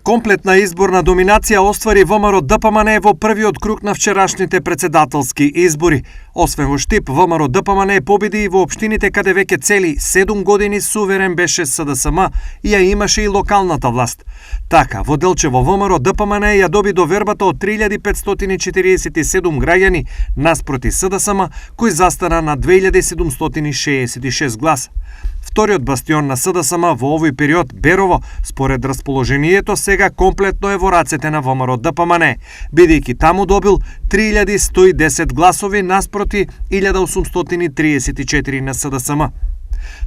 Комплетна изборна доминација оствари ВМРО ДПМН во првиот круг на вчерашните председателски избори. Освен во Штип, ВМРО ДПМН победи и во општините каде веќе цели 7 години суверен беше СДСМ и ја имаше и локалната власт. Така, во Делчево ВМРО ДПМН ја доби довербата од 3547 граѓани наспроти СДСМ, кој застана на 2766 гласа. Вториот бастион на СДСМ во овој период, Берово, според расположението, сега комплетно е во рацете на ВМРО ДПМН, бидејќи таму добил 3110 гласови наспроти 1834 на СДСМ.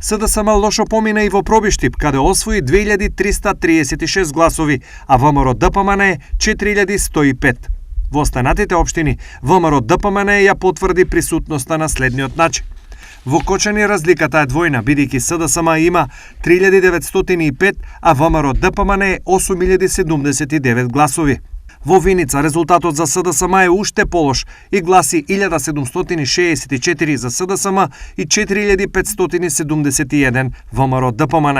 СДСМ лошо помина и во Пробиштип, каде освои 2336 гласови, а ВМРО ДПМН 4105. Во останатите општини, ВМРО ДПМН ја потврди присутноста на следниот начин. Во Кочани разликата е двојна, бидејќи СДСМ има 3905, а ВМРО ДПМН 8079 гласови. Во Виница резултатот за СДСМ е уште полош и гласи 1764 за СДСМ и 4571 ВМРО ДПМН.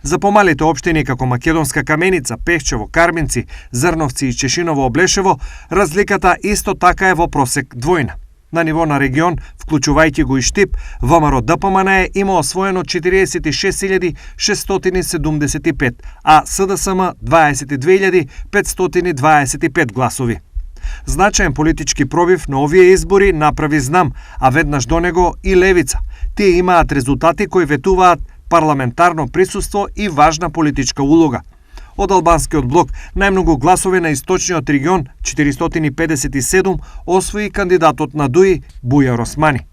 За помалите општини како Македонска Каменица, Пехчево, Карминци, Зрновци и Чешиново Облешево, разликата исто така е во просек двојна. На ниво на регион, вклучувајќи го и Штип, ВМРО ДПМН има освоено 46675, а СДСМ 22525 гласови. Значаен политички пробив на овие избори направи Знам, а веднаш до него и Левица. Тие имаат резултати кои ветуваат парламентарно присуство и важна политичка улога. Од албанскиот блок најмногу гласови на источниот регион, 457, освои кандидатот на ДУИ Бујар Османи.